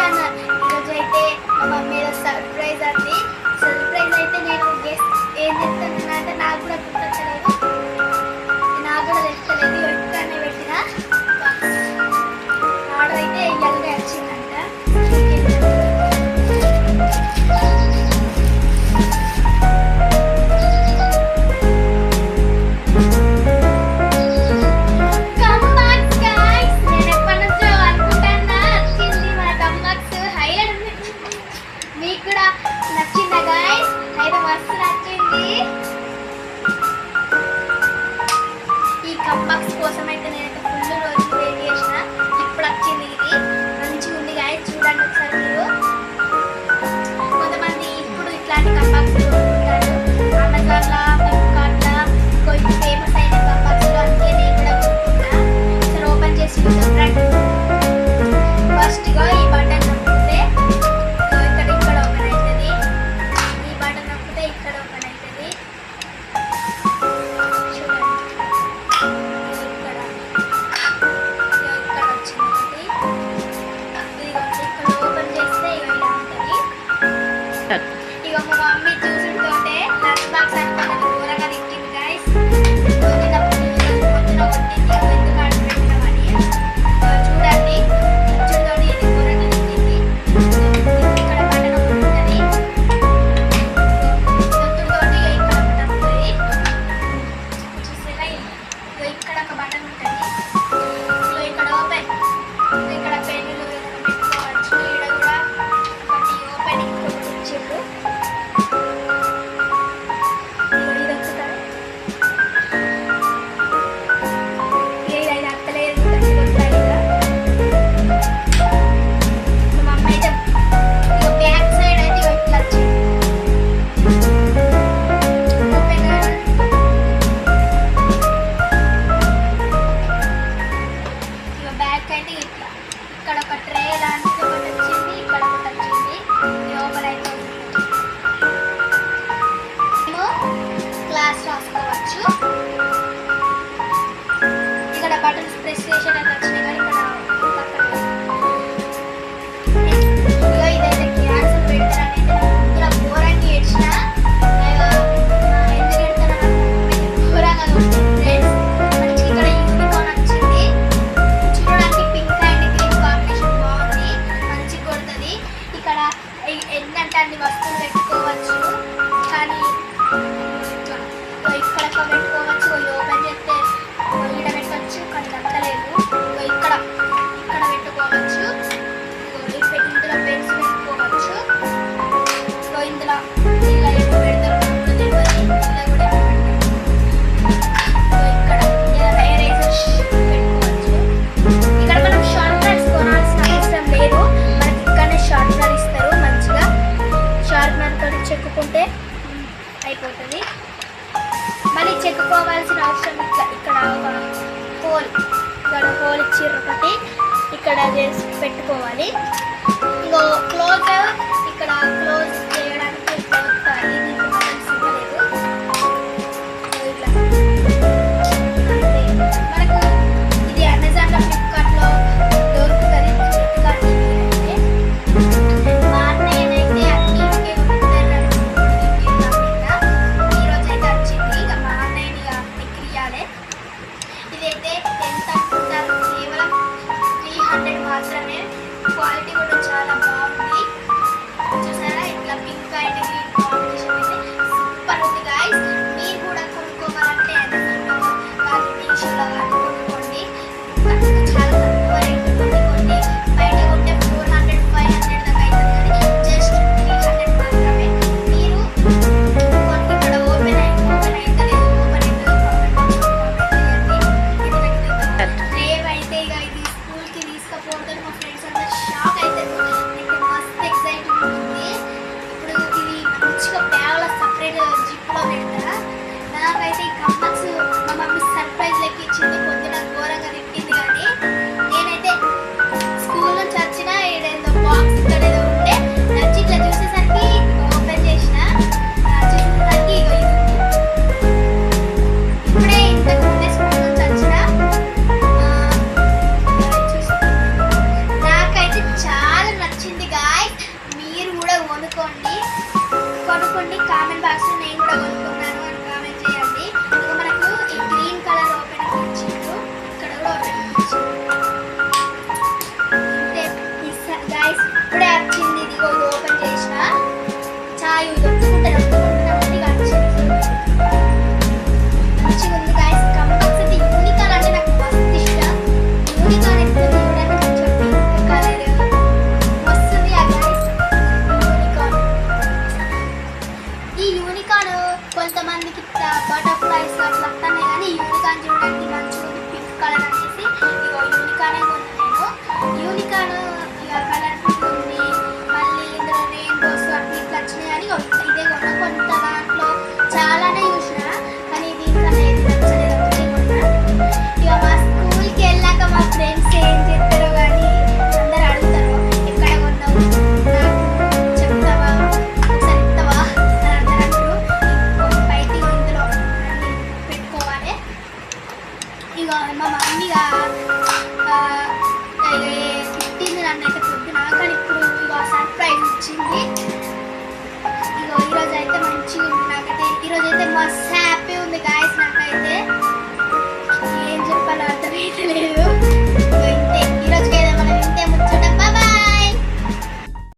Channel. ఈరోజు అయితే మా మమ్మీ సర్ప్రైజ్ అండి. సర్ప్రైజ్ అయితే నేను ఏం చెప్తానంటే నాకు కూడా గుర్తొచ్చలేదు, నాకు కూడా తెలుస్తలేదు. ఎక్కడనే పెట్టిన ఆర్డర్ అయితే ఇయ్యాలనే వచ్చిందంట. నచ్చిందా గాయ్స్? అయితే మస్తు నచ్చింది. ఈ కంబాక్స్ కోసం అయితే నేనైతే ఫుల్ రోజు వెయిట్ చేసిన. ఇప్పుడు వచ్చింది ఇది, మంచిగా ఉంది గాయ్స్. చూడండి ఒకసారి మీరు. కొంతమంది ఇప్పుడు ఇట్లాంటి కంబాక్స్ కొనుక్కుంటారు అమెజాన్లో, ఫ్లిప్కార్ట్లో, కొంచెం ఫేమస్ అయిన కంబాక్స్లో. అందుకే నేను కూడా కొనుక్కున్నా. సరే ఓపెన్ చేసి చూద్దాం. ఫస్ట్గా ఈ బటన్ నొక్కితే ఇక్కడ ఓపెన్ అవుతుంది. ఈ బటన్ నొక్కితే ఇక్కడ ఓపెన్ అవుతుంది. చూడండి ఇక్కడ వచ్చింది ఒకటి. ఇదిగోండి ఇక్కడ ఓపెన్ చేస్తే ఇలా ఉంటుంది. ఇక మా మమ్మీ చూసుకుంటే లంచ్ బాక్స్ అనుకున్నది దూరంగా తిట్టింది గైస్. పొద్దున కొట్టింది ఎందుకు ఆడ పెట్టినామని. చూడండి చూడండి ఇది దూరంగా తిట్టింది. ఇక్కడ బటన్ ఒకటి ఉంటుంది. దొత్తుతోటి ఇక్కడ బటన్ ఉంటుంది. చూసేలా ఇక్కడ ఒక బటన్ ఉంటుంది. ఇక్కడ ఓపెన్, ఇక్కడ పెన్నులు ఏదైనా పెట్టుకోవచ్చు. ఇక్కడ కూడా ఒకటి ఓపెనింగ్ ఒకటి ఇచ్చిండ్రు. ఇది వస్తుంటారు. ఇది అత్తలేదు వస్తాయి. మా అమ్మ అయితే బ్యాక్ సైడ్ అయితే ఇట్లా వచ్చింది. ఓపెన్ ఇక బ్యాక్ అయితే ఇట్లా. ఇక్కడ ఒక ట్రే లాంటిది ఒకటి వచ్చింది, ఇక్కడ ఒకటి వచ్చింది. ఇది ఓపెన్ అయితే మేము క్లాస్ రాసుకోవచ్చు. ఇక్కడ బటన్స్ ప్రెస్ చేసిన అయితే వచ్చినాయి కానీ ఇక్కడ ఇదిగో ఇదైతే క్యాన్సల్ పెడతారని అయితే ఇందులో ఘోరంగా ఏడ్చిన. ఎందుకు పెడతారని ఘోరంగా ఫ్రెండ్స్. మంచిగా ఇక్కడ యూనికార్న్ వచ్చింది. చూడడానికి పింక్ అండ్ గ్రీన్ కాంబినేషన్ బాగుంది, మంచిగా కొడుతుంది. ఇక్కడ ఎన్నంటే అన్ని వస్తువులు పెట్టుకోవచ్చు. కానీ ఇక్కడ పెట్టుకోవచ్చు. ఓపెన్ చేస్తే ఈడ పెట్టవచ్చు కానీ నచ్చలేదు. ఇక్కడ ఇక్కడ పెట్టుకోవచ్చు. ఇందులో పెన్స్ పెట్టుకోవచ్చు. ఇందులో ఇలా ఎప్పుడు పెడతారు తెలియదు. ఇందులో కూడా ఇక్కడ ఎరేజర్ పెట్టుకోవచ్చు. ఇక్కడ మనం షార్ట్ కట్స్ కొనాల్సిన అవసరం లేదు. మనకి ఇక్కడనే షార్ట్ కట్ ఇస్తారు. మంచిగా షార్ట్ కట్ తోటి చెక్కుకుంటే అయిపోతుంది. మళ్ళీ చెక్కుకోవాల్సిన అవసరం ఇక్కడ ఒక హోల్, ఇక్కడ హోల్ ఇచ్చిర్రు ఒకటి. ఇక్కడ చేసి పెట్టుకోవాలి. ఇంకో క్లోజ్, ఇక్కడ క్లోజ్ చేయడానికి క్లోజ్ ఇది బటన్స్ ఇవ్వలేదు. ఇట్లా మనకు ఇది అమెజాన్లో, ఫ్లిప్కార్ట్లో దొరుకుతుంది. ఫ్లిప్కార్ట్ అయితే మా అన్నయ్యనైతే అన్నింటికే ఉంటారు. ఈరోజు అయితే వచ్చింది. ఇక మా అన్నయ్యని ఎక్కియాలి. ఇదైతే ఎంత అనుకుంటారు? కేవలం 300 మాత్రమే. క్వాలిటీ కూడా చాలా బాగుంది. చూసారా ఇట్లా పింక్ అండ్ గ్రీన్ కాంబినేషన్ అయితే సూపర్ ఉంది గాయ్స్. మీరు కూడా కొనుక్కోవాలంటే అమెజాన్లో కానీ మీషోలో కానీ కొనుక్కోండి. చాలా తక్కువ రేట్ కొన్ని బయట కొంటే 400, 500 దాకా అవుతుంది కానీ జస్ట్ 300 మాత్రమే. మీరు కొన్ని ఇక్కడ ఓపెన్ అవుతుంది. రేవ్ అయితే ఇక ఇది స్కూల్కి తీసుకుపోతాను. మా ఫ్రెండ్స్ అంతా షాక్ అవుతారు. నాకు మస్తు ఎక్సైటింగ్ ఉంది. ఇప్పుడు ఇది మంచిగా బ్యాగ్లో సపరేట్ జిప్లో పెడతారా. నాకైతే ఈ కంబాక్స్ మా మమ్మీ సర్ప్రైజ్ లెక్క ఇచ్చింది. పొద్దున ఘోరంగా తిట్టింది కానీ నేనైతే స్కూల్ నుంచి వచ్చిన ఏదో బాక్స్ ఇక్కడ ఏదో ఉంటే నచ్చి ఇట్లా చూసేసరికి ఓపెన్ చేసిన. చూసేసరికి ఇగో ఇది ఇప్పుడే ఇంతకు ముందే స్కూల్ నుంచి వచ్చిన. నాకైతే చాలా వచ్చింది. ఇగో ఈరోజు అయితే మంచిగా ఉంది. నాకైతే ఈరోజు అయితే మస్తు హ్యాపీ ఉంది గాయస్.